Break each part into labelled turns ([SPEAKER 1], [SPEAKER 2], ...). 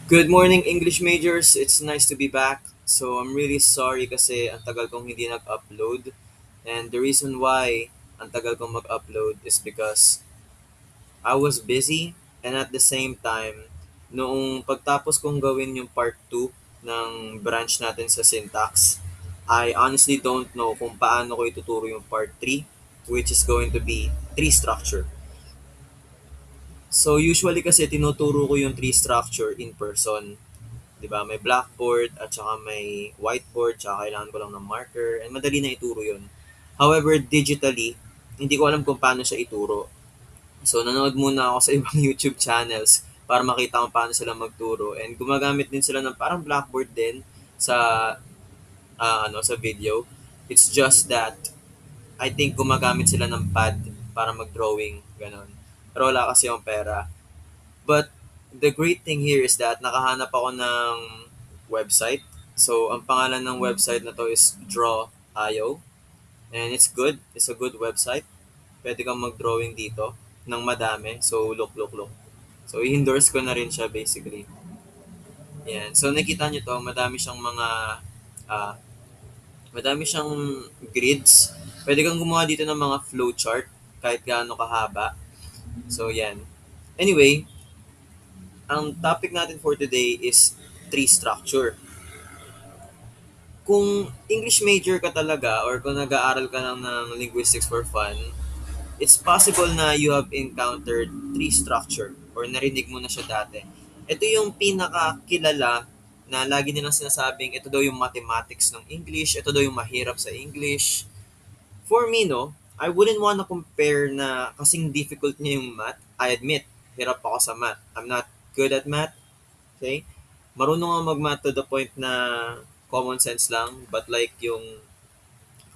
[SPEAKER 1] Good morning, English majors. It's nice to be back. So, I'm really sorry kasi ang tagal kong hindi nag-upload. And the reason why ang tagal kong mag-upload is because I was busy and at the same time, noong pagtapos kong gawin yung part 2 ng branch natin sa syntax, I honestly don't know kung paano ko ituturo yung part 3, which is going to be tree structure. So, usually kasi tinuturo ko yung tree structure in person. 'Di ba? May blackboard at saka may whiteboard, tsaka kailangan ko lang ng marker and madali na ituro 'yon. However, digitally, hindi ko alam kung paano siya ituro. So, nanood muna ako sa ibang YouTube channels para makita kung paano sila magturo and gumagamit din sila ng parang blackboard din sa sa video. It's just that I think gumagamit sila ng pad para mag-drawing, ganon. Pero wala kasi yung pera. But the great thing here is that nakahanap ako ng website. So, ang pangalan ng website na to is Draw.io. And it's good. It's a good website. Pwede kang mag-drawing dito ng madami. So, look. So, i-endorse ko na rin siya basically. Yan. So, nakita nyo to, ah, madami siyang grids. Pwede kang gumawa dito ng mga flowchart kahit gaano kahaba. So, yan. Anyway, ang topic natin for today is tree structure. Kung English major ka talaga or kung nag-aaral ka lang ng linguistics for fun, it's possible na you have encountered tree structure or narinig mo na siya dati. Ito yung pinakakilala na lagi nilang sinasabing ito daw yung mathematics ng English, ito daw yung mahirap sa English. For me, no, I wouldn't wanna compare na kasing difficult niya yung math. I admit, hirap ako sa math. I'm not good at math, okay? Marunong ako mag-math to the point na common sense lang, but like yung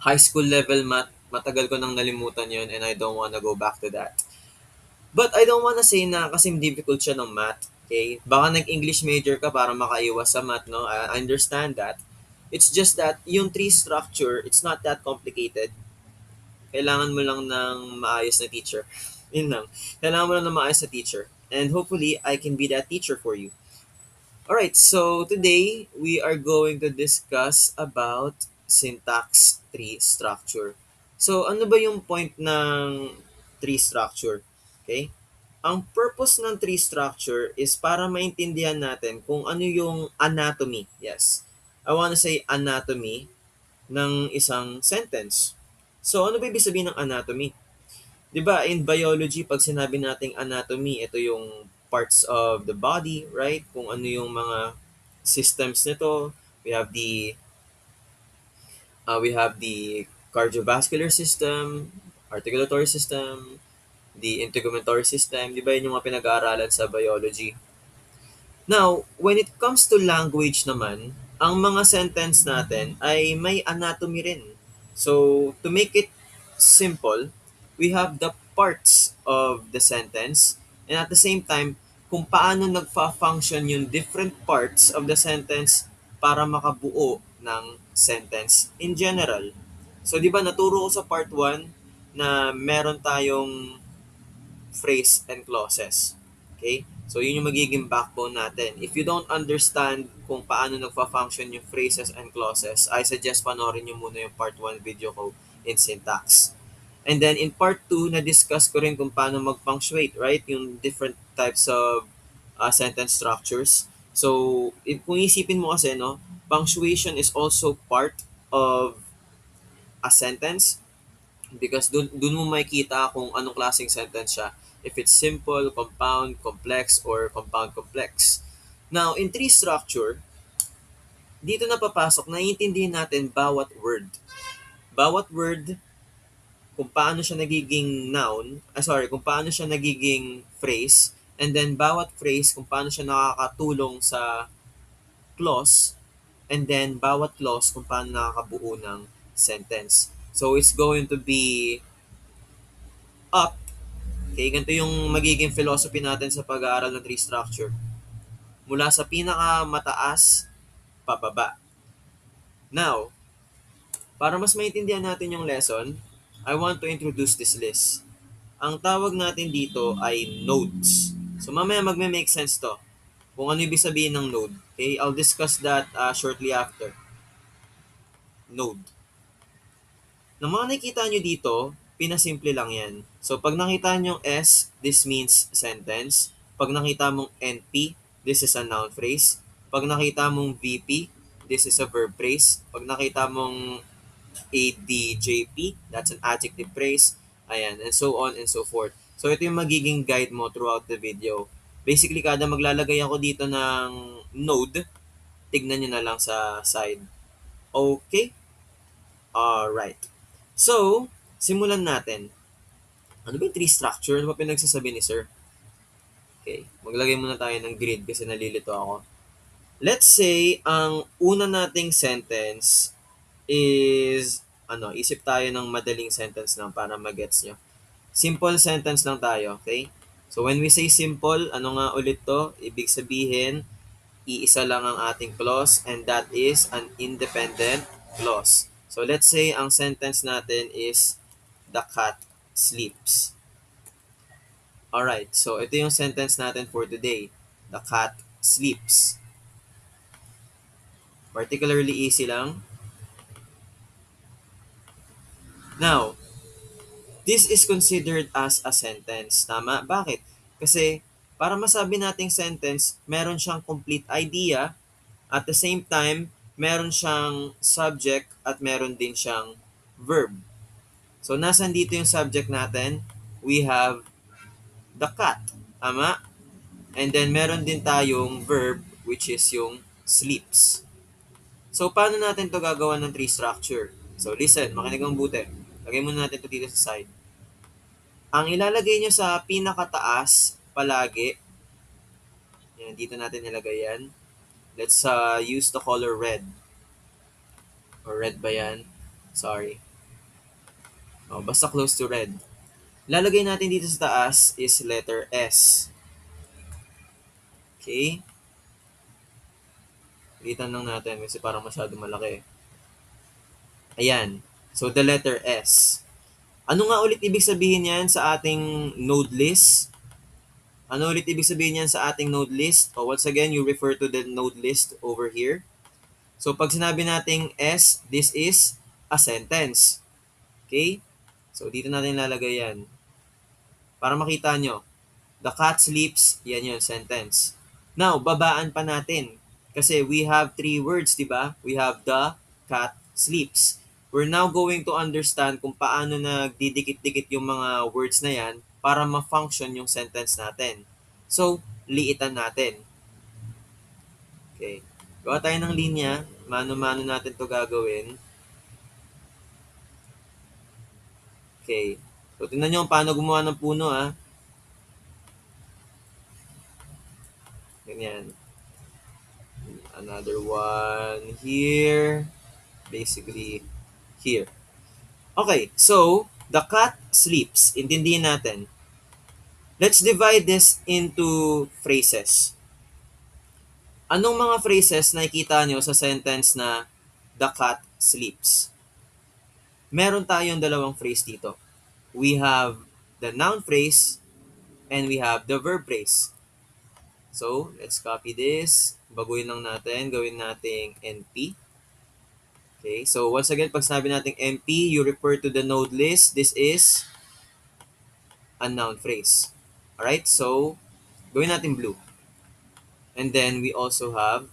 [SPEAKER 1] high school level math, matagal ko nang nalimutan yun and I don't wanna go back to that. But I don't wanna say na kasing difficult siya ng math, okay? Baka nag-English major ka para makaiwas sa math, no? I understand that. It's just that yung tree structure, it's not that complicated. Kailangan mo lang ng maayos na teacher. Yun lang. Kailangan mo lang ng maayos na teacher. And hopefully, I can be that teacher for you. Alright, so today we are going to discuss about syntax tree structure. So, ano ba yung point ng tree structure? Okay? Ang purpose ng tree structure is para maintindihan natin kung ano yung anatomy. Yes. I wanna say anatomy ng isang sentence. So, ano ba ibig sabihin ng anatomy? 'Di ba in biology pag sinabi nating anatomy, ito yung parts of the body, right? Kung ano yung mga systems nito. We have the cardiovascular system, articulatory system, the integumentary system, 'di ba yun yung mga pinag-aaralan sa biology. Now, when it comes to language naman, ang mga sentence natin ay may anatomy rin. So, to make it simple, we have the parts of the sentence and at the same time, kung paano nagfa-function yung different parts of the sentence para makabuo ng sentence in general. So, di ba naturo ko sa part 1 na meron tayong phrase and clauses. Okay? So, yun yung magiging backbone natin. If you don't understand kung paano nagfa-function yung phrases and clauses, I suggest panoorin nyo muna yung part 1 video ko in syntax. And then in part 2, na-discuss ko rin kung paano mag-punctuate, right? Yung different types of sentence structures. So, kung isipin mo kasi, no, punctuation is also part of a sentence because dun mo makikita kung anong klaseng sentence siya. If it's simple, compound, complex, or compound complex. Now, in tree structure, dito na papasok, naiintindihan natin bawat word. Bawat word, kung paano siya nagiging kung paano siya nagiging phrase, and then bawat phrase, kung paano siya nakakatulong sa clause, and then bawat clause, kung paano nakakabuo ng sentence. So, it's going to be up. Okay, ganito yung magiging philosophy natin sa pag-aaral ng tree structure. Mula sa pinakamataas, pababa. Now, para mas maintindihan natin yung lesson, I want to introduce this list. Ang tawag natin dito ay nodes. So mamaya magme-make sense to kung ano ibig sabihin ng node. Okay, I'll discuss that shortly after. Node. Nang mga nakikita nyo dito, pinasimple lang yan. So, pag nakita nyo S, this means sentence. Pag nakita mong NP, this is a noun phrase. Pag nakita mong VP, this is a verb phrase. Pag nakita mong ADJP, that's an adjective phrase. Ayan, and so on and so forth. So, ito yung magiging guide mo throughout the video. Basically, kada maglalagay ako dito ng node, tignan nyo na lang sa side. Okay? Alright. So, simulan natin. Ano ba yung tree structure? Ano ba pinagsasabi ni sir? Okay, maglagay muna tayo ng grid kasi nalilito ako. Let's say, ang una nating sentence is, isip tayo ng madaling sentence lang para magets nyo. Simple sentence lang tayo, okay? So, when we say simple, ano nga ulit to? Ibig sabihin, iisa lang ang ating clause and that is an independent clause. So, let's say, ang sentence natin is, the cat sleeps. Alright, so ito yung sentence natin for today. The cat sleeps. Particularly easy lang. Now, this is considered as a sentence. Tama? Bakit? Kasi para masabi nating sentence, meron siyang complete idea. At the same time, meron siyang subject at meron din siyang verb. So, nasan dito yung subject natin? We have the cat. Tama? And then, meron din tayong verb, which is yung sleeps. So, paano natin to gagawa ng tree structure? So, listen, makinig ang buti. Lagay muna natin to dito sa side. Ang ilalagay nyo sa pinakataas palagi, yan, dito natin nilagay yan. Let's use the color red. Or red ba yan? Sorry. Basta close to red. Lalagay natin dito sa taas is letter S. Okay? Litan lang natin kasi parang masyado malaki. Ayan. So, the letter S. Ano nga ulit ibig sabihin yan sa ating node list? Ano ulit ibig sabihin yan sa ating node list? Once again, you refer to the node list over here. So, pag sinabi nating S, this is a sentence. Okay? So, dito natin lalagay yan. Para makita nyo. The cat sleeps, yan yun, sentence. Now, babaan pa natin. Kasi we have 3 words, di ba? We have the cat sleeps. We're now going to understand kung paano nagdidikit-dikit yung mga words na yan para ma-function yung sentence natin. So, liitan natin. Okay. Gawa tayo ng linya. Mano-mano natin to gagawin. Okay. So, tingnan nyo paano gumawa ng puno, ha. Ganyan. Another one here. Basically, here. Okay, so, the cat sleeps. Intindihin natin. Let's divide this into phrases. Anong mga phrases nakikita nyo sa sentence na the cat sleeps? Meron tayong dalawang phrase dito. We have the noun phrase and we have the verb phrase. So, let's copy this. Baguhin lang natin. Gawin nating NP. Okay, so once again, pag sinabi natin NP, you refer to the node list. This is a noun phrase. Alright, so gawin natin blue. And then we also have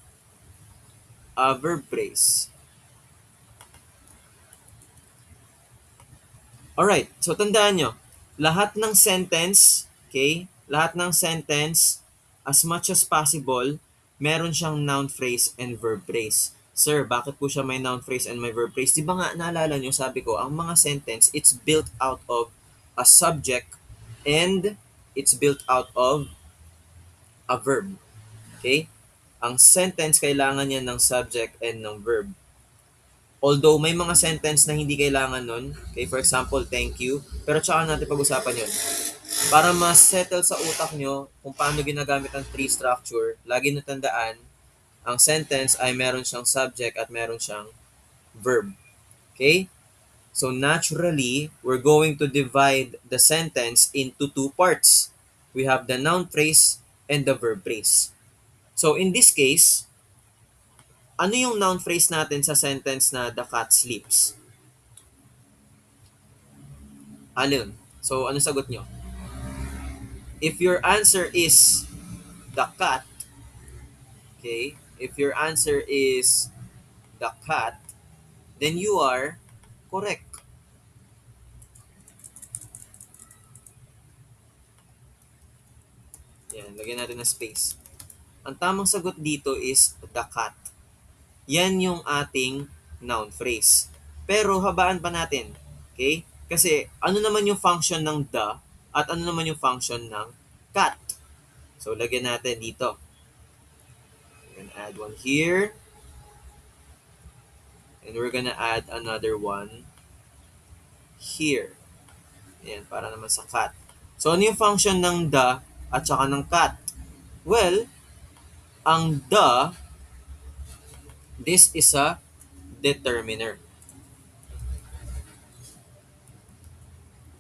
[SPEAKER 1] a verb phrase. Alright, so tandaan nyo, lahat ng sentence, okay, lahat ng sentence, as much as possible, meron siyang noun phrase and verb phrase. Sir, bakit po siya may noun phrase and may verb phrase? Di ba nga, naalala nyo, sabi ko, ang mga sentence, it's built out of a subject and it's built out of a verb. Okay? Ang sentence, kailangan yan ng subject and ng verb. Although may mga sentence na hindi kailangan nun, okay, for example, thank you, pero tsaka natin pag-usapan yun. Para ma-settle sa utak nyo kung paano ginagamit ang tree structure, lagi na tandaan, ang sentence ay meron siyang subject at meron siyang verb. Okay? So naturally, we're going to divide the sentence into 2 parts. We have the noun phrase and the verb phrase. So in this case, ano yung noun phrase natin sa sentence na the cat sleeps? Alin? So ano sagot nyo? If your answer is the cat, okay? If your answer is the cat, then you are correct. Yan, lagyan natin ng space. Ang tamang sagot dito is the cat. Yan yung ating noun phrase. Pero habaan pa natin. Okay? Kasi ano naman yung function ng the at ano naman yung function ng cat. So, lagyan natin dito. We're gonna add one here. And we're gonna add another one here. Ayan, para naman sa cat. So, ano yung function ng the at saka ng cat? Well, ang the, this is a determiner.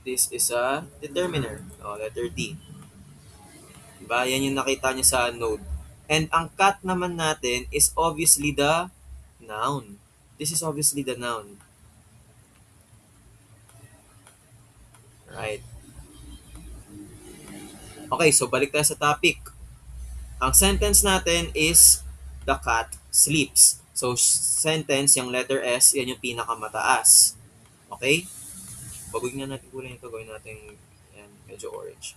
[SPEAKER 1] This is a determiner. O, letter D. Diba? Yan yung nakita nyo sa node. And ang cat naman natin is obviously the noun. This is obviously the noun. Right. Okay, so balik tayo sa topic. Ang sentence natin is the cat sleeps. So, sentence, yung letter S, yan yung pinakamataas. Okay? Baguhin nga natin kulay nito. Gawin natin yan, medyo orange.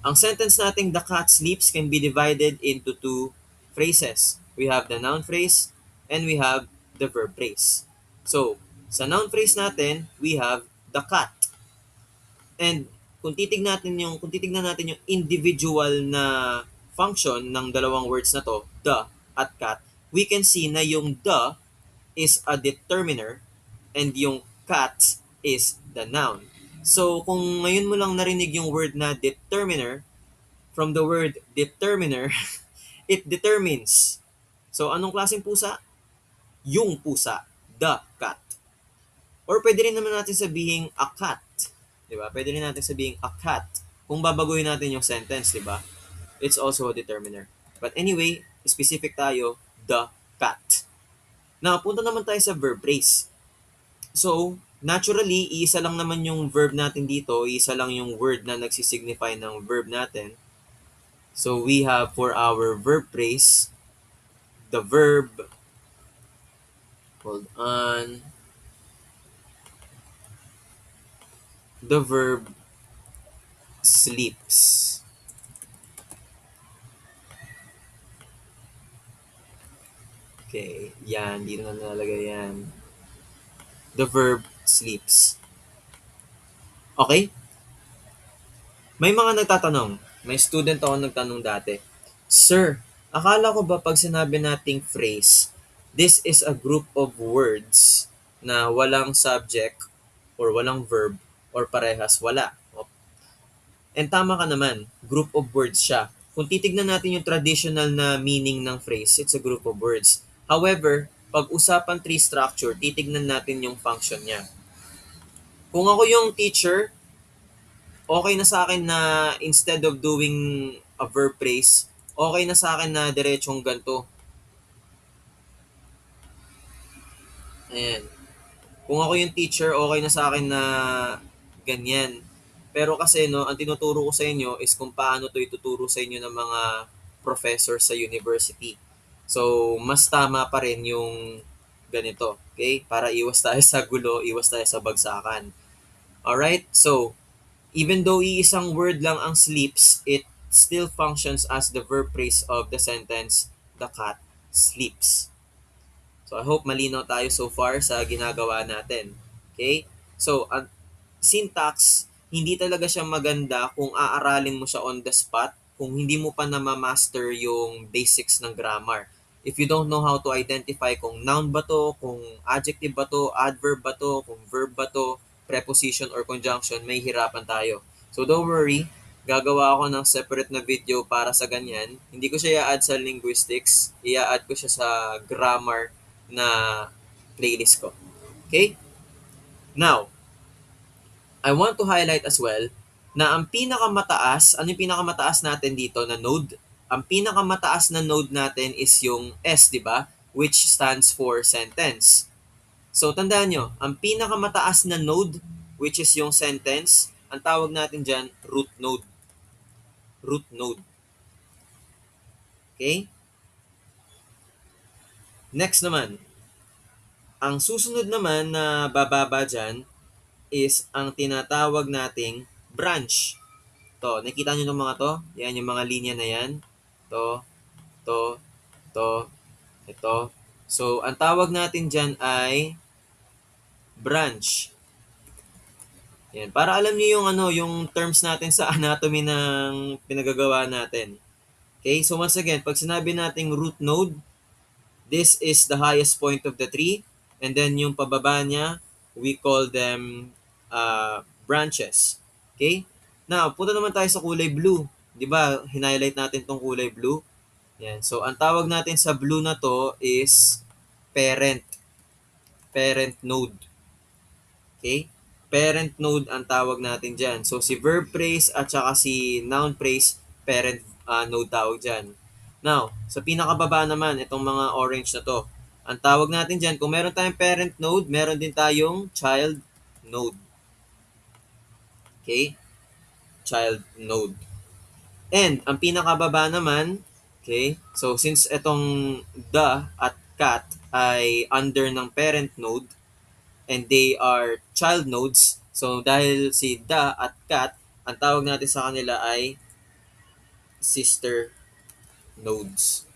[SPEAKER 1] Ang sentence nating the cat sleeps can be divided into two phrases. We have the noun phrase and we have the verb phrase. So, sa noun phrase natin, we have the cat. And kung titignan natin yung individual na function ng dalawang words na to, the at cat, we can see na yung the is a determiner and yung cat is the noun. So, kung ngayon mo lang narinig yung word na determiner, from the word determiner, it determines. So, anong klaseng pusa? Yung pusa, the cat. Or pwede rin naman natin sabihin a cat. Diba? Pwede rin natin sabihin a cat. Kung babaguhin natin yung sentence, diba? It's also a determiner. But anyway, specific tayo, the cat. Now, punta naman tayo sa verb phrase. So, naturally, isa lang naman yung verb natin dito, isa lang yung word na nagsisignify ng verb natin. So, we have for our verb phrase, the verb, hold on, the verb sleeps. Okay, yan, dito na nalagay yan. The verb sleeps. Okay? May mga nagtatanong. May student ako nagtanong dati, Sir, akala ko ba pag sinabi nating phrase, this is a group of words na walang subject or walang verb or parehas wala. And tama ka naman, group of words siya. Kung titignan natin yung traditional na meaning ng phrase, it's a group of words. However, pag usapan tree structure, titignan natin yung function niya. Kung ako yung teacher, okay na sa akin na instead of doing a verb phrase, okay na sa akin na diretsong ganito. Ayan. Kung ako yung teacher, okay na sa akin na ganyan. Pero kasi no, ang tinuturo ko sa inyo is kung paano to ituturo sa inyo ng mga professor sa university. So, mas tama pa rin yung ganito. Okay? Para iwas tayo sa gulo, iwas tayo sa bagsakan. Alright? So, even though iisang word lang ang sleeps, it still functions as the verb phrase of the sentence, the cat sleeps. So, I hope malinaw tayo so far sa ginagawa natin. Okay? So, ang syntax, hindi talaga siya maganda kung aaralin mo siya on the spot, kung hindi mo pa na-master yung basics ng grammar. If you don't know how to identify kung noun ba to, kung adjective ba to, adverb ba to, kung verb ba to, preposition or conjunction, may hirapan tayo. So don't worry, gagawa ako ng separate na video para sa ganyan. Hindi ko siya i-add sa linguistics, i-add ko siya sa grammar na playlist ko. Okay? Now, I want to highlight as well na ang pinakamataas, ano yung pinakamataas natin dito na node? ang pinakamataas na node natin is yung S, di ba? Which stands for sentence. So, tandaan nyo, ang pinakamataas na node, which is yung sentence, ang tawag natin dyan, root node. Root node. Okay? Next naman, ang susunod naman na bababa dyan is ang tinatawag nating branch. To, nakita nyo ng mga to? Yan, yung mga linya na yan. To, ito. So, ang tawag natin dyan ay branch. Yan. Para alam niyo yung yung terms natin sa anatomy ng pinagagawa natin. Okay? So once again, pag sinabi nating root node, this is the highest point of the tree, and then yung pababa niya, we call them branches. Okay? Now, punta naman tayo sa kulay blue. 'Di ba? Hinighlight natin tong kulay blue. Yan. So ang tawag natin sa blue na to is parent. Parent node. Okay? Parent node ang tawag natin dyan. So, si verb phrase at saka si noun phrase, parent node tawag dyan. Now, sa pinakababa naman, itong mga orange na to. Ang tawag natin dyan, kung meron tayong parent node, meron din tayong child node. Okay? Child node. And, ang pinakababa naman, okay, so since itong the at cat ay under ng parent node, and they are child nodes. So, dahil si da at cat, ang tawag natin sa kanila ay sister nodes.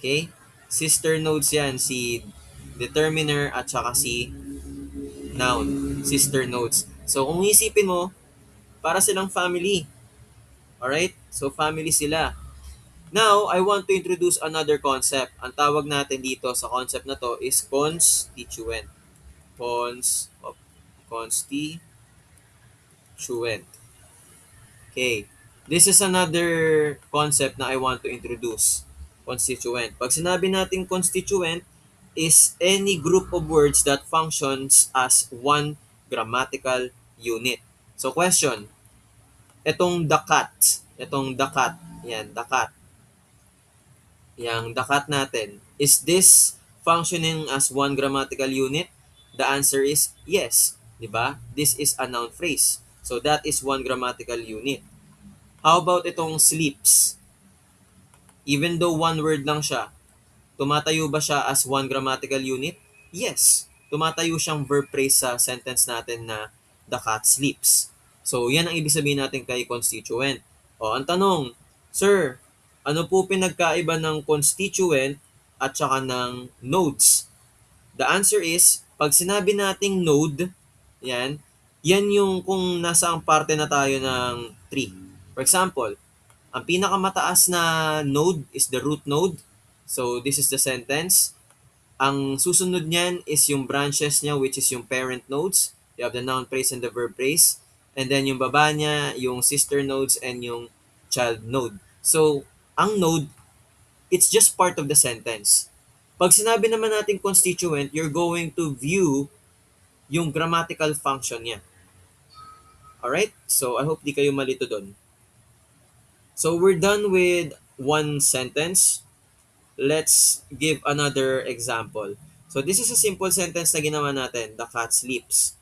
[SPEAKER 1] Okay? Sister nodes yan, si determiner at saka si noun. Sister nodes. So, kung isipin mo, para silang family. Alright? So, family sila. Now, I want to introduce another concept. Ang tawag natin dito sa concept na to is constituent. Constituent. Okay. This is another concept na I want to introduce. Constituent. Pag sinabi natin constituent is any group of words that functions as one grammatical unit. So question, itong dakat, yan, dakat. Yang dakat natin, is this functioning as one grammatical unit? The answer is yes. Diba? This is a noun phrase. So that is one grammatical unit. How about itong sleeps? Even though one word lang siya, tumatayo ba siya as one grammatical unit? Yes. Tumatayo siyang verb phrase sa sentence natin na the cat sleeps. So, yan ang ibig sabihin natin kay constituent. O, ang tanong, Sir, ano po pinagkaiba ng constituent at saka ng nodes? The answer is, pag sinabi nating node, yan yung kung nasa ang parte na tayo ng tree. For example, ang pinakamataas na node is the root node. So, this is the sentence. Ang susunod niyan is yung branches niya, which is yung parent nodes. You have the noun phrase and the verb phrase. And then yung baba niya, yung sister nodes and yung child node. So, ang node, it's just part of the sentence. Pag sinabi naman natin constituent, you're going to view yung grammatical function niya. Alright? So, I hope di kayo malito doon. So, we're done with one sentence. Let's give another example. So, this is a simple sentence na ginawa natin. The cat sleeps.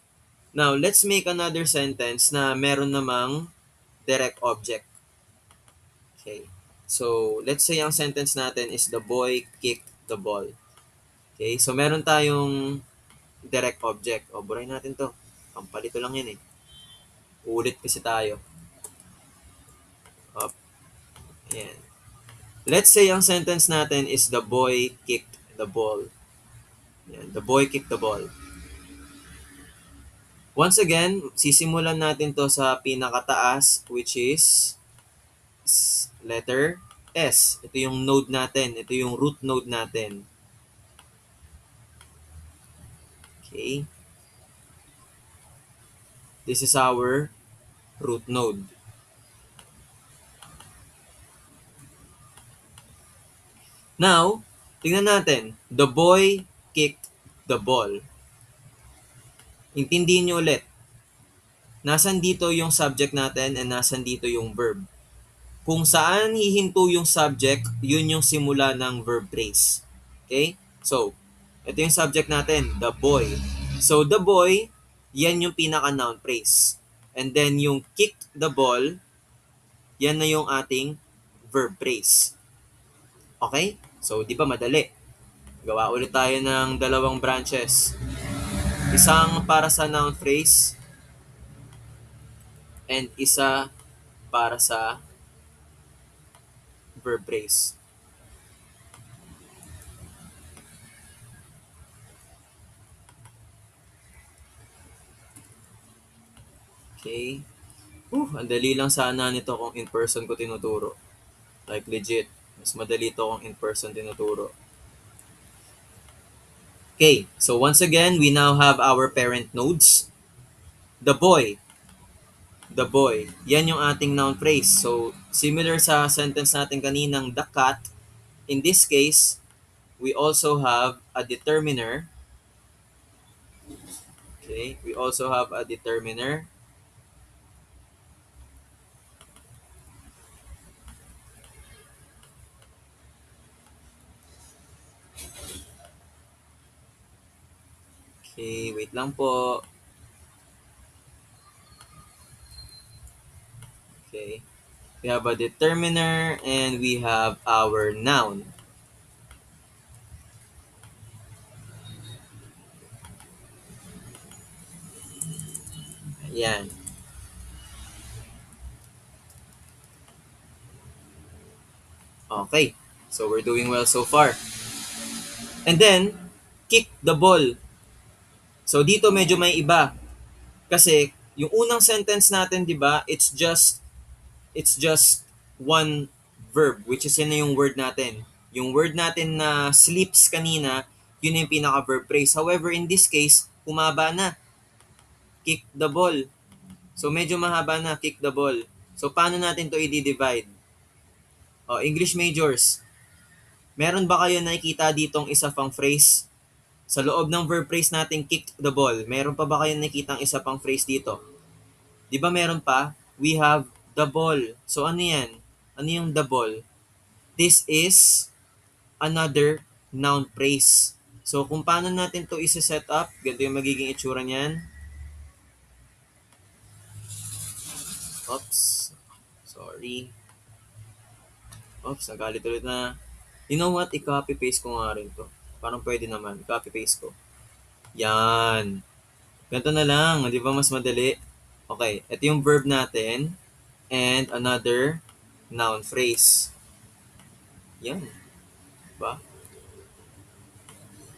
[SPEAKER 1] Now, let's make another sentence na meron namang direct object. Okay. So, let's say ang sentence natin is the boy kicked the ball. Okay. So, meron tayong direct object. O, buray natin to. Pampalito lang yan eh. Ulit kasi tayo. Up. Ayan. Let's say ang sentence natin is the boy kicked the ball. Ayan. The boy kicked the ball. Once again, sisimulan natin to sa pinakataas, which is letter S. Ito yung node natin. Ito yung root node natin. Okay. This is our root node. Now, tingnan natin. The boy kicked the ball. Intindihin nyo ulit. Nasaan dito yung subject natin and nasaan dito yung verb. Kung saan hihinto yung subject, yun yung simula ng verb phrase. Okay? So, ito yung subject natin, the boy. So, the boy, yan yung pinaka-noun phrase. And then, yung kicked the ball, yan na yung ating verb phrase. Okay? So, di ba madali? Gawa ulit tayo ng dalawang branches. Isang para sa noun phrase and isa para sa verb phrase. Okay? Ang dali lang sana nito kung in person ko tinuturo. Like legit. Mas madali to kung in person tinuturo. Okay, so once again, we now have our parent nodes. The boy. The boy. Yan yung ating noun phrase. So, similar sa sentence natin kaninang the cat, in this case, we also have a determiner. Okay, we also have a determiner. Okay, wait lang po. Okay. We have a determiner and we have our noun. Ayan. Okay. So we're doing well so far. And then, kick the ball. So dito medyo may iba. Kasi yung unang sentence natin, 'di ba? It's just one verb, which is yun na yung word natin. Yung word natin na sleeps kanina, yun yung pinaka-verb phrase. However, in this case, humaba na. Kick the ball. So medyo mahaba na, kick the ball. So paano natin to i-divide? English majors. Meron ba kayo nakikita ditong isa pang phrase? Sa loob ng verb phrase natin, kick the ball, meron pa ba kayo nakikitang isa pang phrase dito? Di ba meron pa? We have the ball. So ano yan? Ano yung the ball? This is another noun phrase. So kung paano natin to isa-set up, ganito yung magiging itsura niyan. Oops. Sorry. Oops, nagalit ulit na. You know what? I-copy-paste ko nga rin to. Parang pwede naman. Copy-paste ko. Yan. Ganito na lang. Di ba mas madali? Okay. Ito yung verb natin. And another noun phrase. Yan. Diba?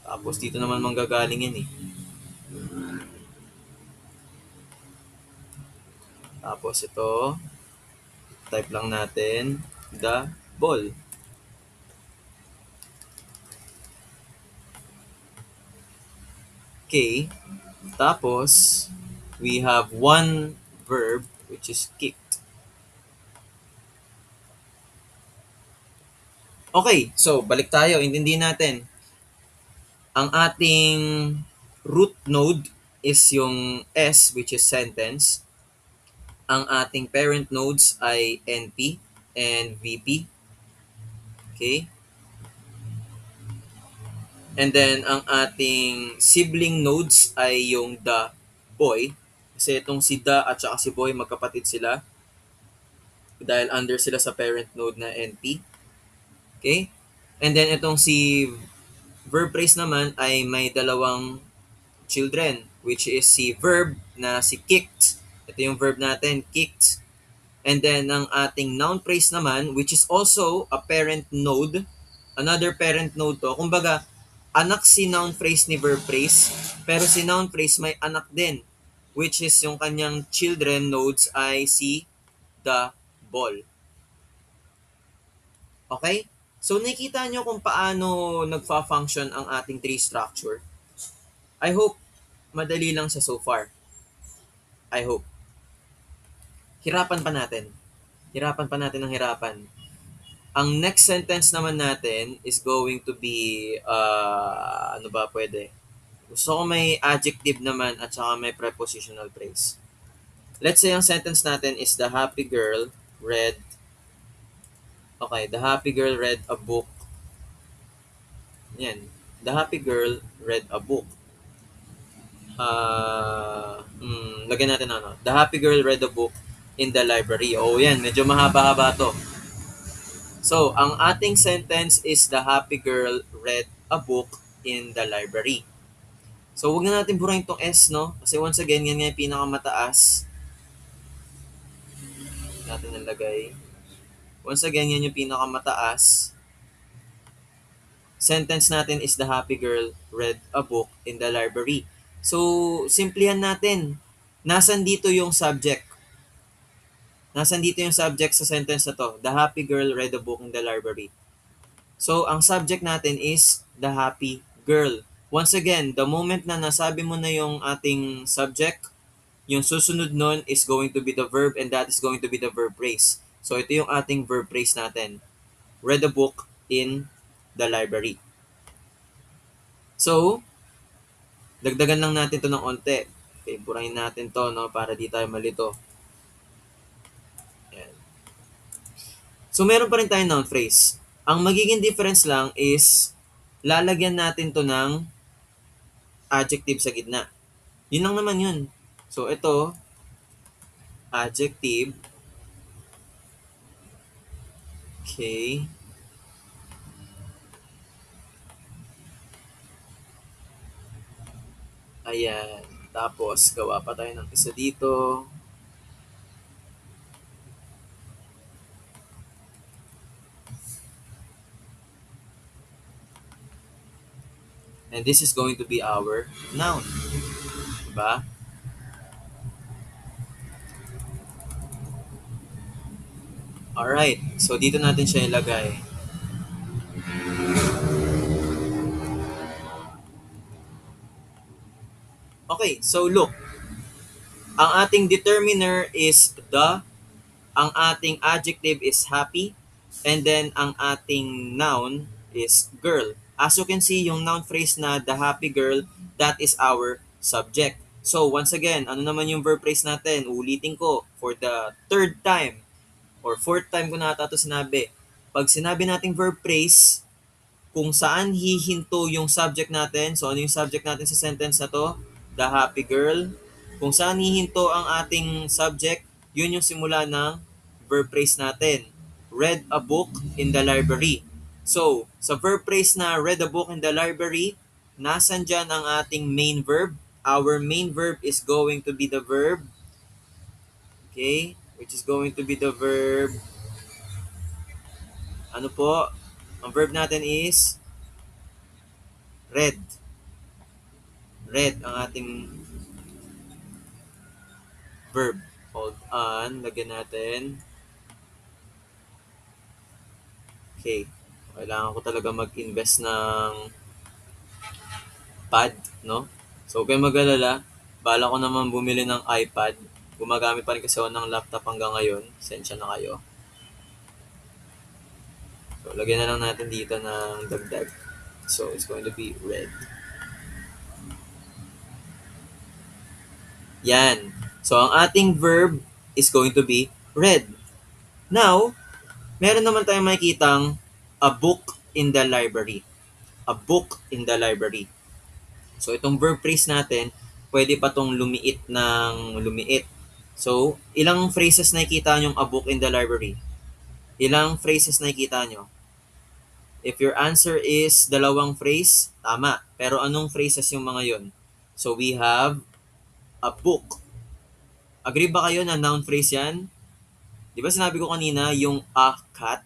[SPEAKER 1] Tapos dito naman manggagaling yan eh. Tapos ito, type lang natin the ball. Okay. Tapos, we have one verb which is kicked. Okay, so balik tayo. Intindihin natin. Ang ating root node is yung S, which is sentence. Ang ating parent nodes ay NP and VP. Okay? And then, ang ating sibling nodes ay yung the boy. Kasi itong si the at saka si boy, magkapatid sila. Dahil under sila sa parent node na NP. Okay? And then, itong si verb phrase naman ay may dalawang children, which is si verb na si kicked. Ito yung verb natin, kicked. And then, ang ating noun phrase naman, which is also a parent node, another parent node to. Kumbaga, anak si noun phrase ni verb phrase, pero si noun phrase may anak din, which is yung kanyang children nodes ay si the ball. Okay? So, nakita nyo kung paano nagfa-function ang ating tree structure. I hope madali lang sa so far. I hope. Hirapan pa natin. Hirapan pa natin ng hirapan. Ang next sentence naman natin is going to be, ano ba pwede? Gusto ko may adjective naman at saka may prepositional phrase. Let's say ang sentence natin is the happy girl read Okay, the happy girl read a book. Yan. The happy girl read a book. Lagyan natin ano. The happy girl read a book in the library. Oh, yan. Medyo mahaba-haba to. So, ang ating sentence is the happy girl read a book in the library. So, wag na natin burahin tong S, no? Kasi once again, yan nga yung pinakamataas. Natin nalagay. Once again, yan yung pinakamataas. Sentence natin is the happy girl read a book in the library. So, simplihan natin. Nasaan dito yung subject? Nasaan dito yung subject sa sentence na to? The happy girl read a book in the library. So, ang subject natin is the happy girl. Once again, the moment na nasabi mo na yung ating subject, yung susunod nun is going to be the verb and that is going to be the verb phrase. So, ito yung ating verb phrase natin. Read a book in the library. So, dagdagan lang natin to ng onte. Okay, burahin natin to, no, para di tayo malito. Ayan. So, meron pa rin tayong noun phrase. Ang magiging difference lang is, lalagyan natin to ng adjective sa gitna. Yun lang naman yun. So, ito, adjective. Okay. Ayan. Tapos, gawa pa tayo ng isa dito. And this is going to be our noun. Diba? Alright. So, dito natin siya ilagay. Okay. So, look. Ang ating determiner is the. Ang ating adjective is happy. And then, ang ating noun is girl. As you can see, yung noun phrase na the happy girl, that is our subject. So, once again, ano naman yung verb phrase natin? Ulitin ko for the third time or fourth time ko na ata ito sinabi. Pag sinabi nating verb phrase, kung saan hihinto yung subject natin, so ano yung subject natin sa sentence na to? The happy girl. Kung saan hihinto ang ating subject, yun yung simula ng verb phrase natin. Read a book in the library. So, sa verb phrase na read a book in the library, nasan dyan ang ating main verb? Our main verb is going to be the verb, okay, which is going to be the verb, ano po? Ang verb natin is read. Read ang ating verb. Hold on. Lagyan natin. Okay. Kailangan ko talaga mag-invest ng pad, no? So, huwag kayong mag-alala. Bala ko naman bumili ng iPad. Gumagamit pa rin kasi ako ng laptop hanggang ngayon. Sensya na kayo. So, lagyan na lang natin dito ng dagdag. So, it's going to be red. Yan. So, ang ating verb is going to be read. Now, meron naman tayong makikitang a book in the library. A book in the library. So, itong verb phrase natin, pwede pa tong lumiit ng lumiit. So, ilang phrases nakikita nyo a book in the library? Ilang phrases nakikita nyo? If your answer is dalawang phrase, tama. Pero anong phrases yung mga yon? So, we have a book. Agree ba kayo na noun phrase yan? Di ba sinabi ko kanina yung a cat?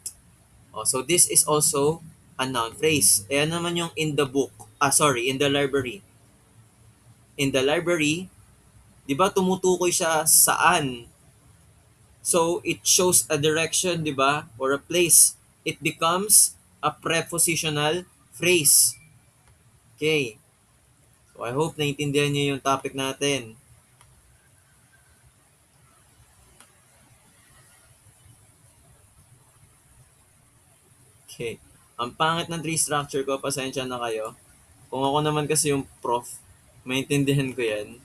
[SPEAKER 1] Oh, so this is also a noun phrase. Ayan naman yung in the book. In the library. In the library, di ba tumutukoy siya saan? So it shows a direction, di ba? Or a place. It becomes a prepositional phrase. Okay. So I hope naintindihan niyo yung topic natin. Okay. Ang pangit ng tree structure ko, pasensya na kayo. Kung ako naman kasi yung prof, maintindihan ko yan.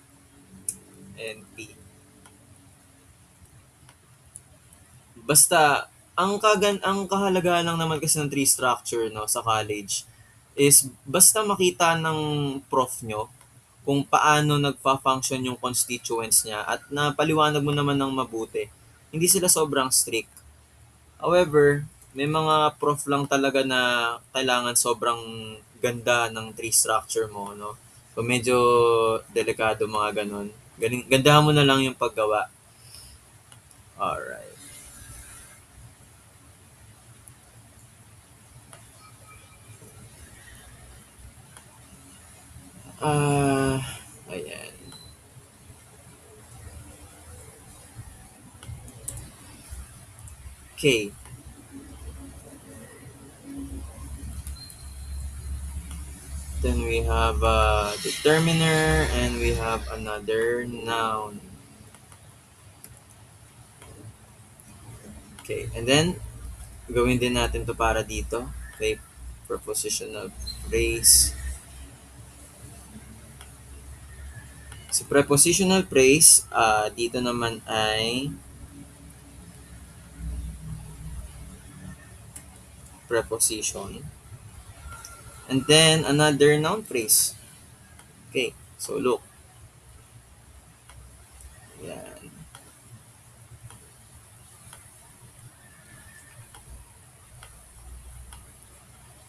[SPEAKER 1] And P. Basta, ang kahalagahan lang naman kasi ng tree structure, no, sa college is basta makita ng prof nyo kung paano nagfa-function yung constituents niya at napaliwanag mo naman ng mabuti. Hindi sila sobrang strict. However, may mga prof lang talaga na kailangan sobrang ganda ng tree structure mo, no? So, medyo delikado mga ganun. Gandahan mo na lang yung paggawa. Alright. Ah, ayan. Okay. Then we have a determiner and we have another noun. Okay. And then, gawin din natin to para dito. Okay. Prepositional phrase. So, prepositional phrase, dito naman ay preposition. And then, another noun phrase. Okay. So, look. Yan.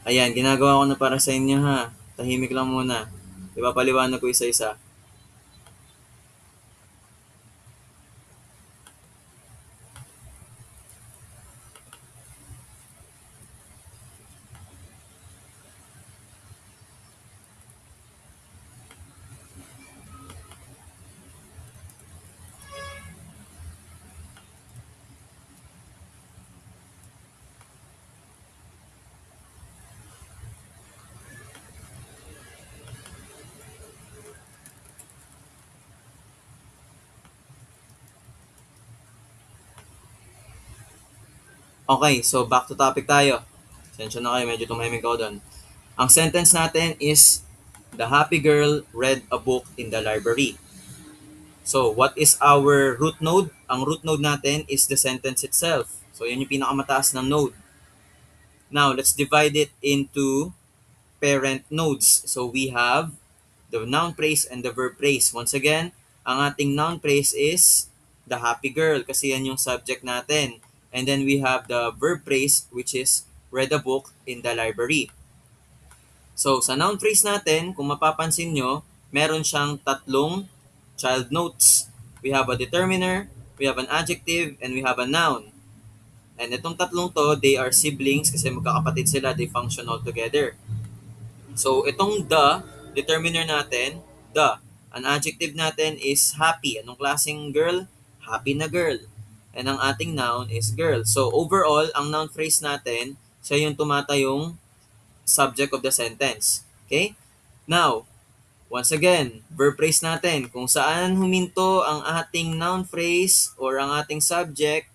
[SPEAKER 1] Ayan, ginagawa ko na para sa inyo ha. Tahimik lang muna. Ipapaliwanag ko isa-isa. Okay, so back to topic tayo. Sensya na kayo, medyo tumahimik ako doon. Ang sentence natin is, the happy girl read a book in the library. So, what is our root node? Ang root node natin is the sentence itself. So, yun yung pinakamataas ng node. Now, let's divide it into parent nodes. So, we have the noun phrase and the verb phrase. Once again, ang ating noun phrase is the happy girl kasi yan yung subject natin. And then we have the verb phrase which is read a book in the library. So, sa noun phrase natin, kung mapapansin nyo, meron siyang tatlong child notes. We have a determiner, we have an adjective, and we have a noun. And itong tatlong to, they are siblings kasi magkakapatid sila, they function all together. So, itong the, determiner natin, the. An adjective natin is happy. Anong klaseng girl? Happy na girl. And ang ating noun is girl. So, overall, ang noun phrase natin, siya yung tumatayong subject of the sentence. Okay? Now, once again, verb phrase natin. Kung saan huminto ang ating noun phrase or ang ating subject,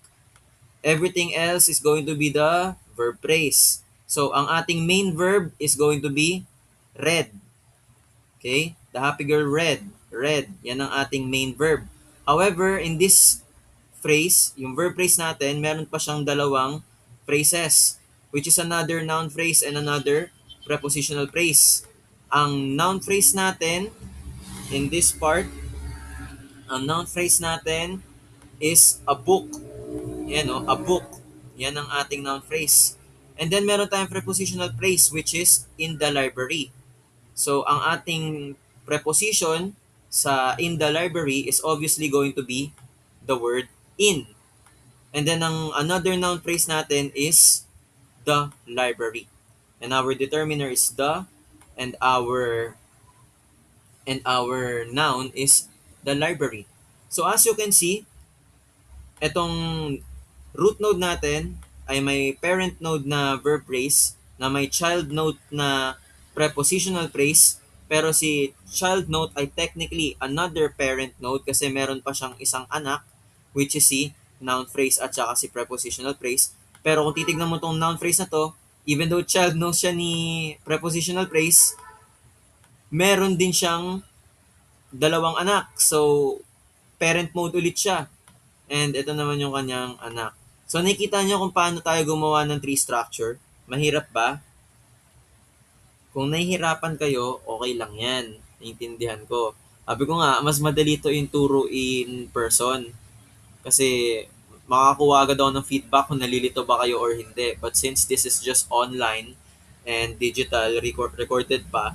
[SPEAKER 1] everything else is going to be the verb phrase. So, ang ating main verb is going to be read. Okay? The happy girl read. Read. Yan ang ating main verb. However, in this phrase, yung verb phrase natin, meron pa siyang dalawang phrases, which is another noun phrase and another prepositional phrase. Ang noun phrase natin, in this part, ang noun phrase natin is a book. Yan o, a book. Yan ang ating noun phrase. And then meron tayong prepositional phrase which is in the library. So, ang ating preposition sa in the library is obviously going to be the word in. And then, ang another noun phrase natin is the library. And our determiner is the, and our noun is the library. So, as you can see, itong root node natin ay may parent node na verb phrase, na may child node na prepositional phrase, pero si child node ay technically another parent node kasi meron pa siyang isang anak, which is si noun phrase at saka si prepositional phrase. Pero kung titignan mo tong noun phrase na to, even though child node siya ni prepositional phrase, meron din siyang dalawang anak. So, parent mode ulit siya. And ito naman yung kanyang anak. So, nakikita nyo kung paano tayo gumawa ng tree structure? Mahirap ba? Kung nahihirapan kayo, okay lang yan. Naiintindihan ko. Sabi ko nga, mas madali to yung turo in person. Kasi makakuha agad ako ng feedback kung nalilito ba kayo or hindi. But since this is just online and digital, recorded pa,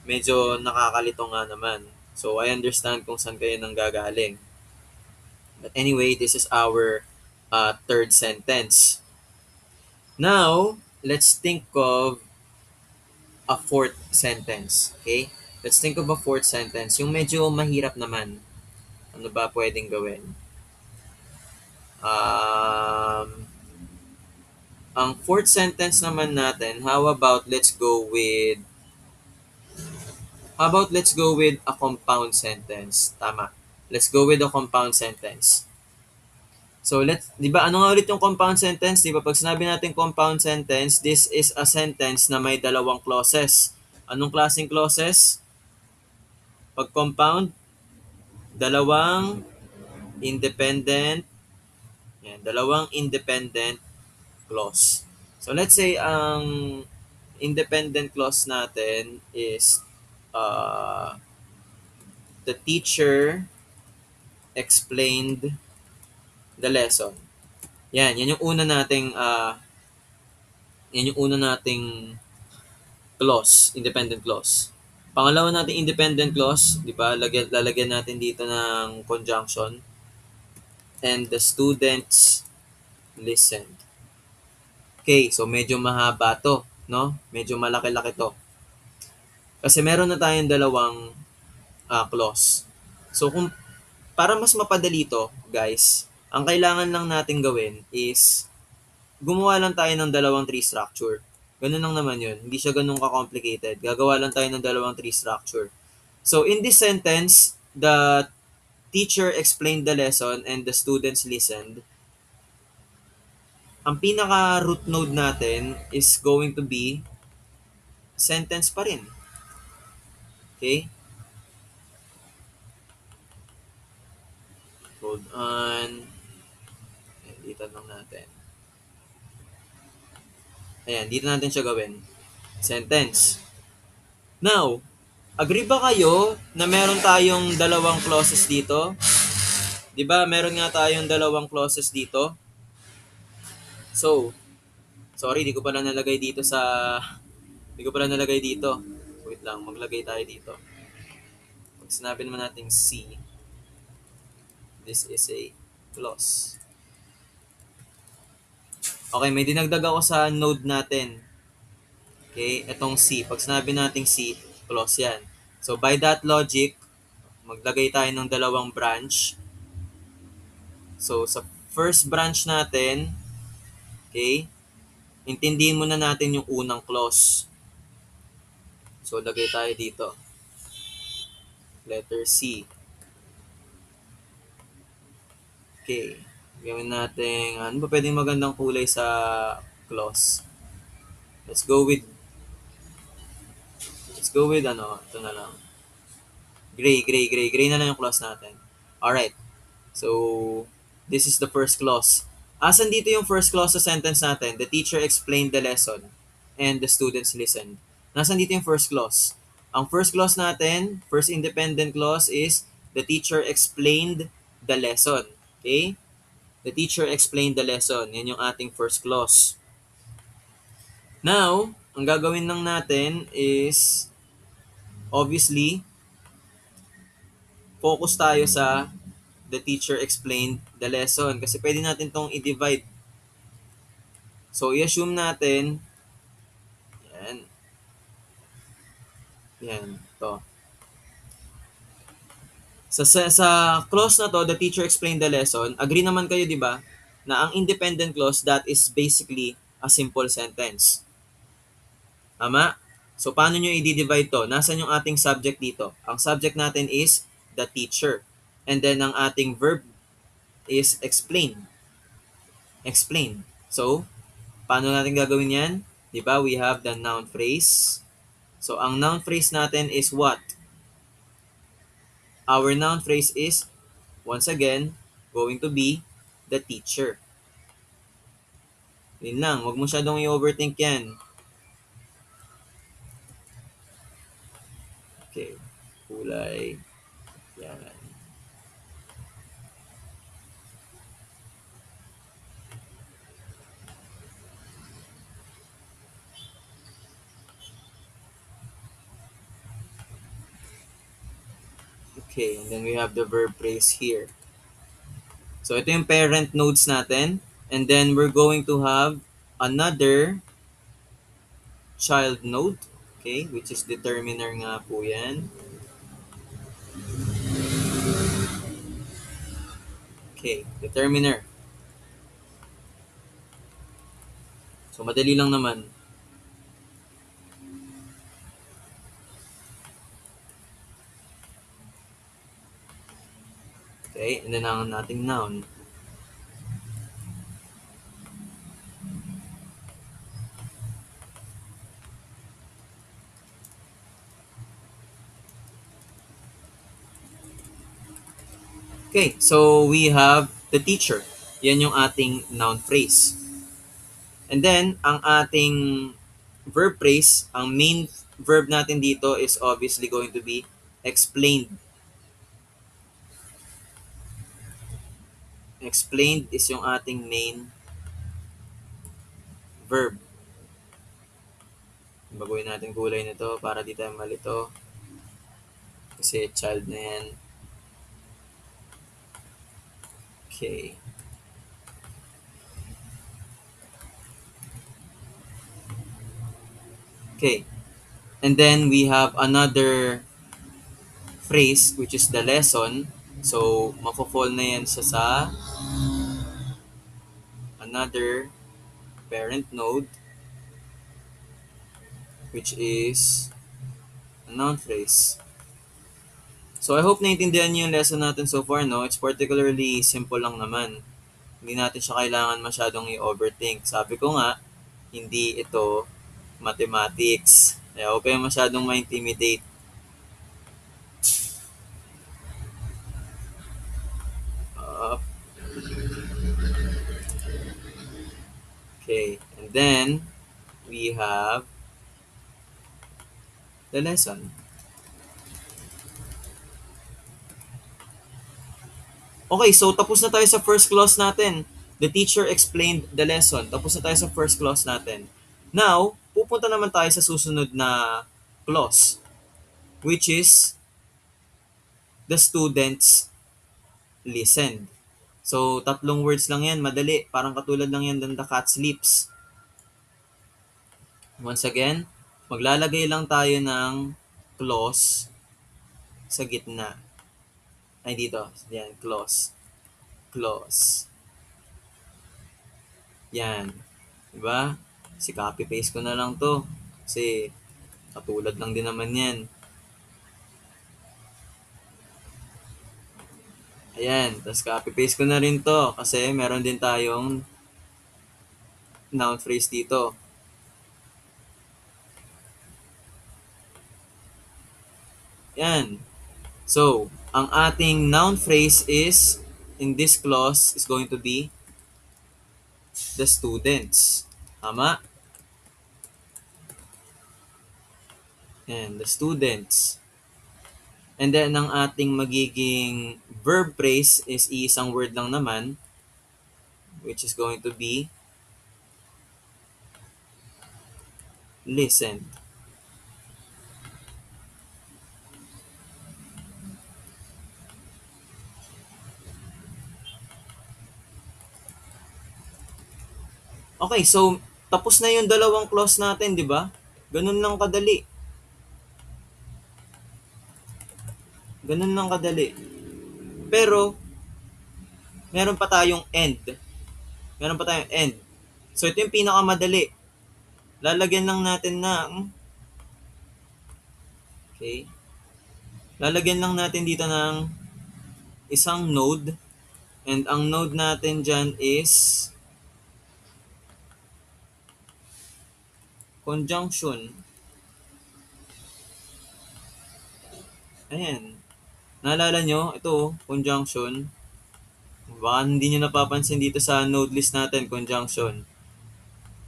[SPEAKER 1] medyo nakakalito nga naman. So, I understand kung saan kayo nanggagaling. But anyway, this is our third sentence. Now, let's think of a fourth sentence. Okay? Let's think of a fourth sentence. Yung medyo mahirap naman. Ano ba pwedeng gawin? Um, ang fourth sentence naman natin, let's go with a compound sentence. Tama. Let's go with a compound sentence. So, di ba, ano nga ulit yung compound sentence? Di ba, pag sinabi natin compound sentence, this is a sentence na may dalawang clauses. Anong klaseng clauses? Pag compound, dalawang independent, dalawang independent clause. So, let's say, ang independent clause natin is the teacher explained the lesson. Yan yung una nating clause, independent clause. Pangalawa nating independent clause, 'di ba? Lalagyan natin dito ng conjunction. And the students listened. Okay, so medyo mahaba 'to, no? Medyo malaki-laki 'to. Kasi meron na tayong dalawang clause. So kung para mas mapadali 'to, guys, ang kailangan lang nating gawin is gumawa lang tayo ng dalawang tree structure. Ganun lang naman yun. Hindi siya ganun ka-complicated. Gagawa lang tayo ng dalawang tree structure. So, in this sentence, the teacher explained the lesson and the students listened. Ang pinaka-root node natin is going to be sentence pa rin. Okay? Hold on. Ayan, dito lang natin. Ayan, dito natin siya gawin. Sentence. Now, agree ba kayo na meron tayong dalawang clauses dito? 'Di ba? Meron nga tayong dalawang clauses dito. So, sorry, di ko pala nalagay dito. Wait lang, maglagay tayo dito. Pag sinabi naman natin C, this is a clause. Okay, may dinagdag ako sa node natin. Okay, etong C. Pag sinabi natin C, clause yan. So, by that logic, maglagay tayo ng dalawang branch. So, sa first branch natin, okay, intindihin muna natin yung unang clause. So, lagay tayo dito. Letter C. Okay. Gawin natin, ano ba pwedeng magandang kulay sa clause? Let's go with, ito na lang. Gray na lang yung clause natin. Alright. So, this is the first clause. Asan dito yung first clause sa sentence natin? The teacher explained the lesson and the students listened. Nasaan dito yung first clause? Ang first clause natin, first independent clause is the teacher explained the lesson. Okay? The teacher explained the lesson. Yan yung ating first clause. Now, ang gagawin lang natin is, obviously, focus tayo sa the teacher explained the lesson. Kasi pwede natin tong i-divide. So, i-assume natin, yan, to. Sa clause na to, the teacher explained the lesson, agree naman kayo, di ba, na ang independent clause, that is basically a simple sentence. Tama? So, paano nyo i-divide to? Nasaan yung ating subject dito? Ang subject natin is the teacher. And then, ang ating verb is explain. Explain. So, paano natin gagawin yan? Di ba? We have the noun phrase. So, ang noun phrase natin is what? Our noun phrase is, once again, going to be the teacher. Yun lang, wag mo masyadong i-overthink yan. Okay, kulay. Yan. Okay, and then we have the verb phrase here. So ito yung parent nodes natin. And then we're going to have another child node. Okay, which is determiner nga po yan. Okay, determiner. So madali lang naman. Okay, and then ang nating noun. Okay, so we have the teacher. Yan yung ating noun phrase. And then, ang ating verb phrase, ang main verb natin dito is obviously going to be explained. Explained is yung ating main verb. Baguhin natin kulay nito para di tayo malito. Kasi child na yan. Okay. Okay. And then we have another phrase which is the lesson. So, mafo-fall na yan siya sa another parent node which is a noun phrase. So, I hope naintindihan niyo yung lesson natin so far, no? It's particularly simple lang naman. Hindi natin siya kailangan masyadong i-overthink. Sabi ko nga, hindi ito mathematics. Kaya huwag kayong masyadong ma-intimidate. Uh, okay, and then we have the lesson. Okay, so tapos na tayo sa first clause natin. The teacher explained the lesson. Tapos na tayo sa first clause natin. Now, pupunta naman tayo sa susunod na clause, which is the students listened. So, tatlong words lang yan, madali. Parang katulad lang yan ng the cat sleeps. Once again, maglalagay lang tayo ng clause sa gitna. Ay, dito. Yan, clause. Clause. Yan. Diba? Si copy-paste ko na lang to. Kasi, katulad lang din naman yan. Ayan. Tapos copy-paste ko na rin to. Kasi, meron din tayong noun phrase dito. Yan. So, ang ating noun phrase is, in this clause, is going to be the students. Tama? Yan, the students. And then, ang ating magiging verb phrase is isang word lang naman, which is going to be listen. Okay, so tapos na yung dalawang clause natin, di ba? Ganun lang kadali. Ganun lang kadali. Pero, meron pa tayong end. Meron pa tayong end. So, ito yung pinakamadali. Lalagyan lang natin ng, okay, lalagyan lang natin dito ng isang node. And ang node natin dyan is conjunction. Ayan. Naalala nyo, ito, conjunction. Baka hindi nyo napapansin dito sa node list natin, conjunction.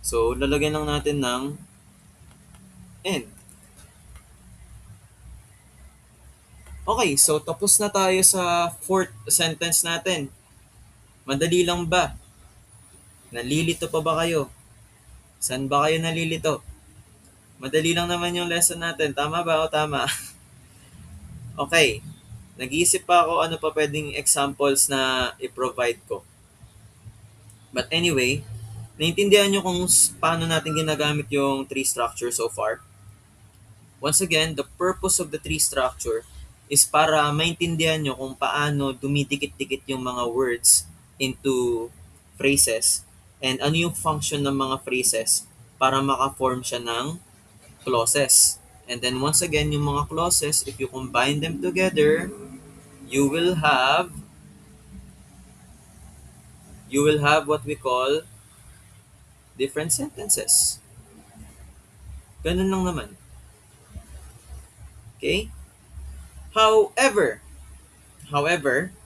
[SPEAKER 1] So, lalagyan lang natin ng and. Okay, so tapos na tayo sa fourth sentence natin. Madali lang ba? Nalilito pa ba kayo? Saan ba kayo nalilito? Madali lang naman yung lesson natin. Tama ba o tama? Okay. Nag-iisip pa ako ano pa pwedeng examples na i-provide ko. But anyway, naintindihan nyo kung paano natin ginagamit yung tree structure so far? Once again, the purpose of the tree structure is para maintindihan nyo kung paano dumidikit-dikit yung mga words into phrases and ano yung function ng mga phrases para maka-form siya ng clauses. And then once again, yung mga clauses, if you combine them together, you will have what we call different sentences. Ganun lang naman. Okay? However,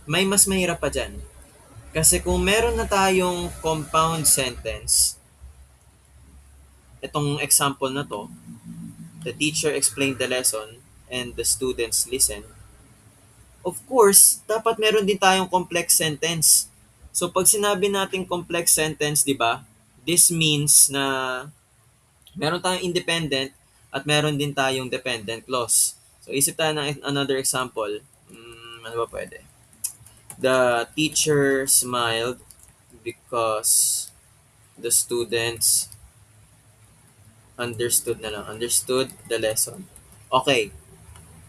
[SPEAKER 1] may mas mahirap pa dyan. Kasi kung meron na tayong compound sentence, itong example na to, the teacher explained the lesson and the students listen, of course, dapat meron din tayong complex sentence. So pag sinabi natin complex sentence, di ba, this means na meron tayong independent at meron din tayong dependent clause. So isip tayo ng another example. Ano ba pwede? The teacher smiled because the students understood the lesson. Okay,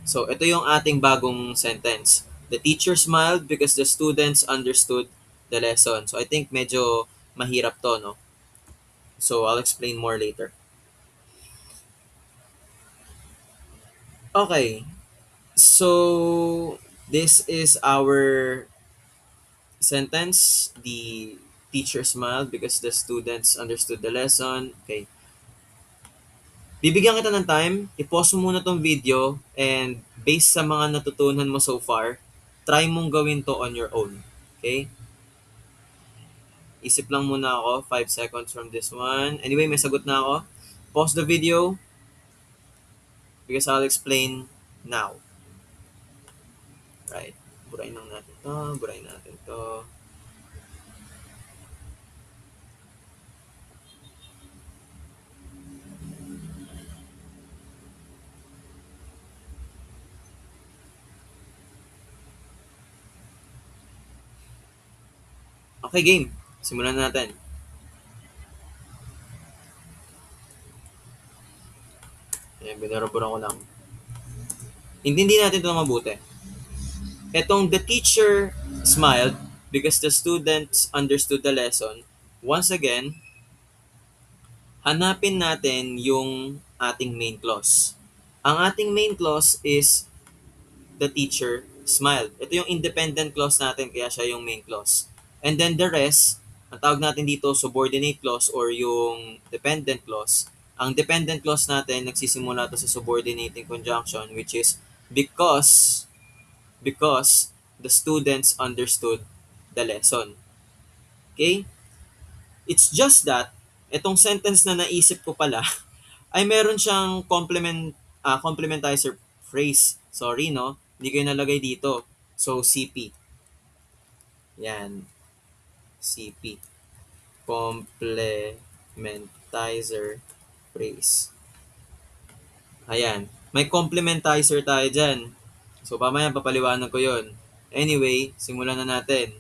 [SPEAKER 1] so ito yung ating bagong sentence. The teacher smiled because the students understood the lesson. So I think medyo mahirap to, no? So I'll explain more later. Okay, so this is our sentence. The teacher smiled because the students understood the lesson. Okay, bibigyan kita ng time, i-pause mo muna tong video, and based sa mga natutunan mo so far, try mong gawin to on your own. Okay? Isip lang muna ako, 5 seconds from this one. Anyway, may sagot na ako. Pause the video because I'll explain now. Right. Burayin lang natin to, burayin natin to. Okay, game. Simulan na natin. Ayan, binarabura ko lang. Hindi natin ito mabuti. Etong the teacher smiled because the students understood the lesson. Once again, hanapin natin yung ating main clause. Ang ating main clause is the teacher smiled. Ito yung independent clause natin, kaya siya yung main clause. And then the rest, ang tawag natin dito subordinate clause or yung dependent clause. Ang dependent clause natin, nagsisimula to sa subordinating conjunction, which is because the students understood the lesson. Okay? It's just that, itong sentence na naisip ko pala, ay meron siyang complementizer phrase. Sorry, no? Hindi ko yung nalagay dito. So, CP. Yan. CP. Complementizer phrase. Ayan. May complementizer tayo dyan. So, pamaya papaliwanag ko yon. Anyway, simulan na natin.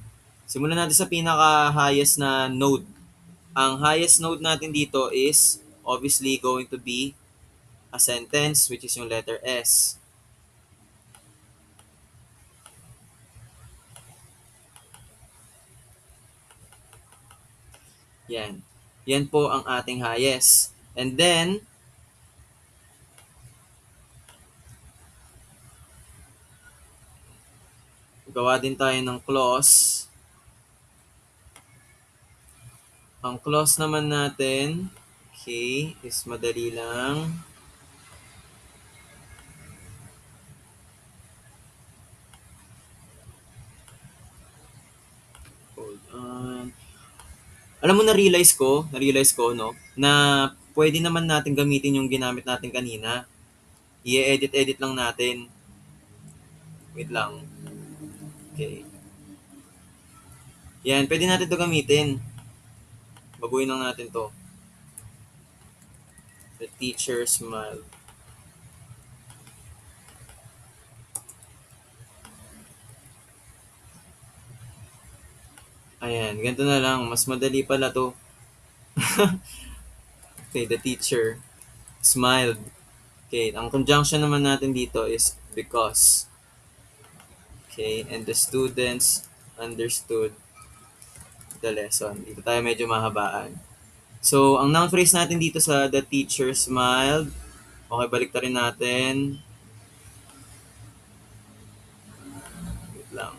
[SPEAKER 1] Simulan natin sa pinaka-highest na node. Ang highest node natin dito is obviously going to be a sentence, which is yung letter S. Yan. Yan po ang ating highest. And then, gawa din tayo ng clause. Ang clause naman natin, okay, is madali lang. Hold on. Alam mo, na-realize ko, no, na pwede naman natin gamitin yung ginamit natin kanina. I-edit-edit lang natin. Wait lang. Okay. Yan, pwede natin to gamitin. Baguhin lang natin to. The teacher smiled. Ayan, ganito na lang. Mas madali pala to. Okay, the teacher smiled. Okay, ang conjunction naman natin dito is because. Okay, and the students understood the lesson. Dito tayo medyo mahabaan. So, ang noun phrase natin dito sa the teacher smiled. Okay, balik rin natin. Wait lang.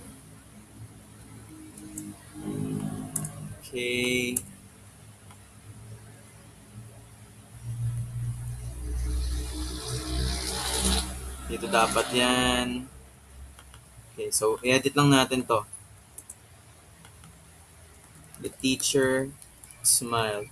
[SPEAKER 1] Okay. Dito dapat yan. Okay, so i-edit lang natin to. The teacher smiled.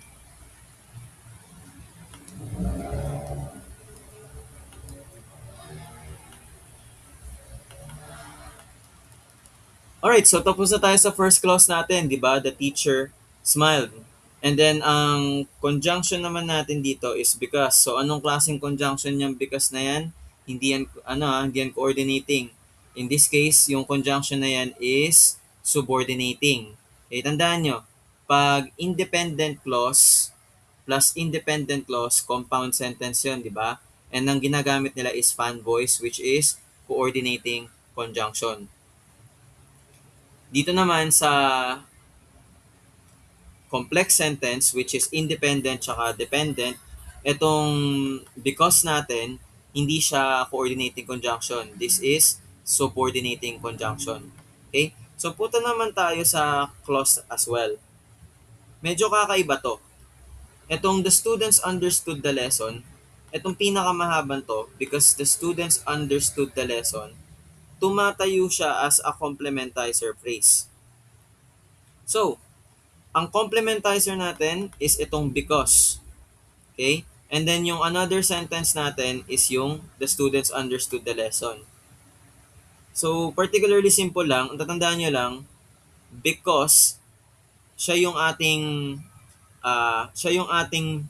[SPEAKER 1] Alright, so tapos na tayo sa first clause natin, di ba? The teacher smiled. And then, ang conjunction naman natin dito is because. So, anong klaseng conjunction yung because na yan? Hindi yan coordinating. In this case, yung conjunction na yan is subordinating. Okay, tandaan nyo, pag independent clause plus independent clause, compound sentence yun, di ba? And ang ginagamit nila is fan voice, which is coordinating conjunction. Dito naman sa complex sentence, which is independent tsaka dependent, itong because natin, hindi siya coordinating conjunction. This is subordinating conjunction. Okay? So, punta naman tayo sa clause as well. Medyo kakaiba to. Itong the students understood the lesson, itong pinakamahaban to, because the students understood the lesson, tumatayo siya as a complementizer phrase. So, ang complementizer natin is itong because. Okay? And then yung another sentence natin is yung the students understood the lesson. So, particularly simple lang, ang tatandaan nyo lang, because siya yung ating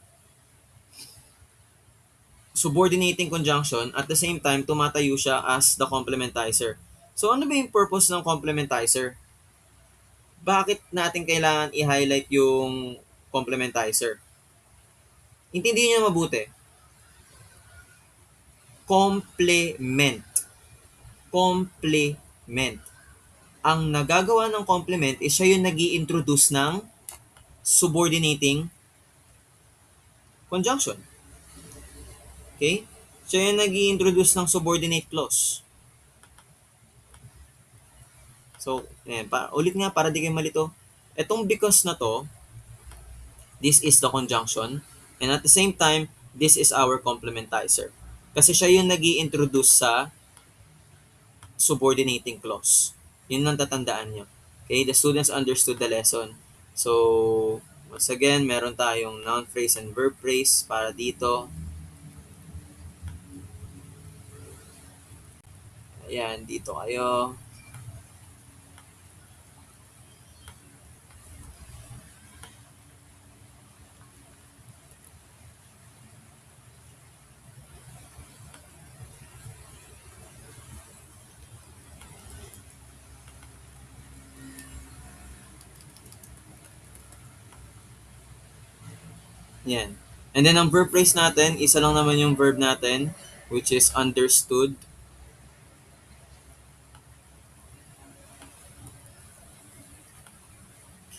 [SPEAKER 1] subordinating conjunction, at the same time tumatayo siya as the complementizer. So, ano ba yung purpose ng complementizer? Bakit natin kailangan i-highlight yung complementizer? Intindihin niyo mabuti. Complement. Complement. Ang nagagawa ng complement is siya yung nag-i-introduce ng subordinating conjunction. Okay? Siya yung nag-i-introduce ng subordinate clause. So, ulit nga para di kayo malito. Etong because na to, this is the conjunction, and at the same time, this is our complementizer. Kasi siya yung nag-i-introduce sa subordinating clause. Yun ang tatandaan nyo. Okay, the students understood the lesson. So, once again, meron tayong noun phrase and verb phrase para dito. Ayan, dito kayo. Yan. And then, ang verb phrase natin, isa lang naman yung verb natin, which is understood.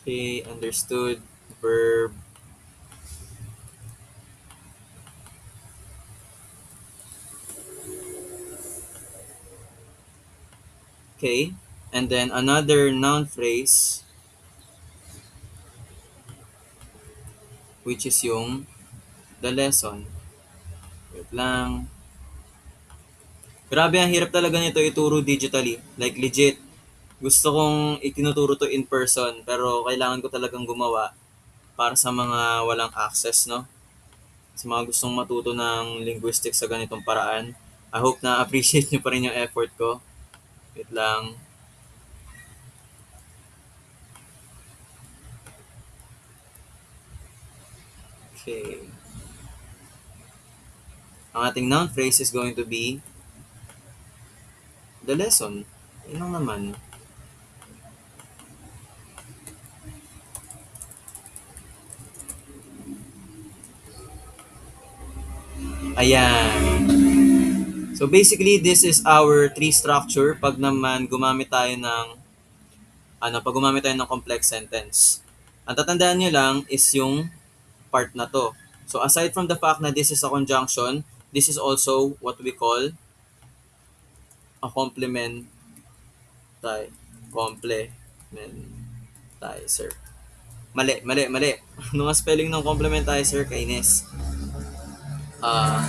[SPEAKER 1] Okay, understood. Verb. Okay. And then, another noun phrase, which is yung the lesson. Wait lang. Grabe, ang hirap talaga nito ituro digitally. Like, legit. Gusto kong itinuturo to in person, pero kailangan ko talagang gumawa. para sa mga walang access, no? Sa mga gustong matuto ng linguistics sa ganitong paraan. I hope na appreciate nyo pa rin yung effort ko. Wait lang. Okay. Ang ating noun phrase is going to be the lesson. Yun lang naman. Ayan. So basically, this is our tree structure pag naman gumamit tayo ng pag gumamit tayo ng complex sentence. Ang tatandaan nyo lang is yung part na to. So aside from the fact na this is a conjunction, this is also what we call a complementizer. Mali. Ano nga spelling ng complementizer, kainis? Ah,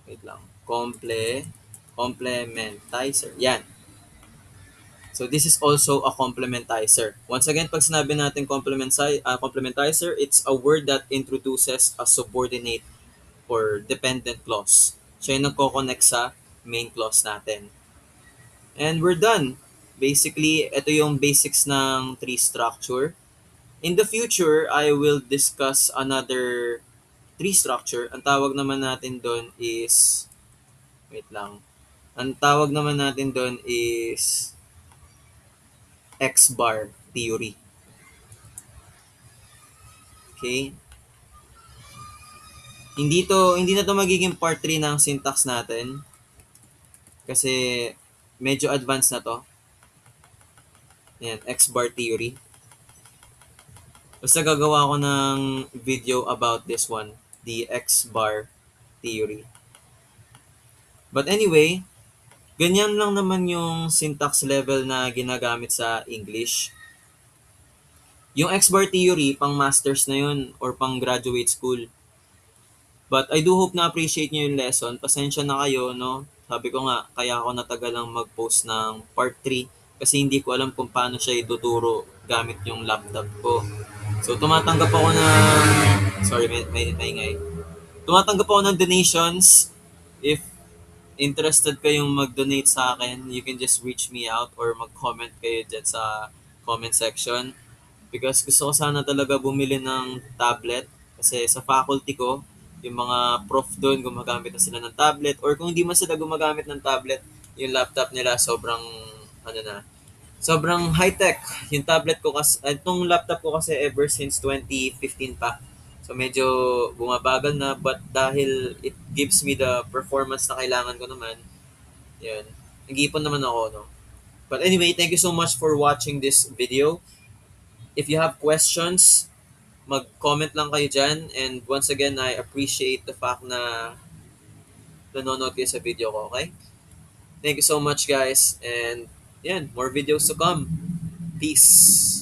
[SPEAKER 1] wait lang. Complementizer. Yan. So this is also a complementizer. Once again, pag sinabi natin complementizer, it's a word that introduces a subordinate or dependent clause. Siya yung nagko-connect sa main clause natin. And we're done. Basically, ito yung basics ng tree structure. In the future, I will discuss another tree structure. Ang tawag naman natin doon is, wait lang. Ang tawag naman natin doon is X-bar theory. Okay? Hindi na to magiging part 3 ng syntax natin kasi medyo advanced na to. Yan, X-bar theory. Basta gagawa ko ng video about this one, the X-bar theory. But anyway, ganyan lang naman yung syntax level na ginagamit sa English. Yung X-bar theory, pang masters na yun or pang graduate school. But I do hope na appreciate nyo yung lesson. Pasensya na kayo, no? Sabi ko nga, kaya ako natagalang mag-post ng part 3 kasi hindi ko alam kung paano siya ituturo gamit yung laptop ko. So, tumatanggap ako ng... Sorry, may ingay. Tumatanggap ako ng donations. If interested kayong mag-donate sa akin, you can just reach me out or mag-comment kayo dyan sa comment section. Because gusto ko sana talaga bumili ng tablet kasi sa faculty ko, yung mga prof doon gumagamit na sila ng tablet or kung hindi man sila gumagamit ng tablet, yung laptop nila sobrang sobrang high-tech. Yung tablet ko kasi, itong laptop ko kasi ever since 2015 pa. So medyo bumabagal na but dahil it gives me the performance na kailangan ko naman, yun. Nag-iipon naman ako, no? But anyway, thank you so much for watching this video. If you have questions, mag-comment lang kayo dyan. And once again, I appreciate the fact na nanonood kayo sa video ko, okay? Thank you so much, guys. And yan, more videos to come. Peace.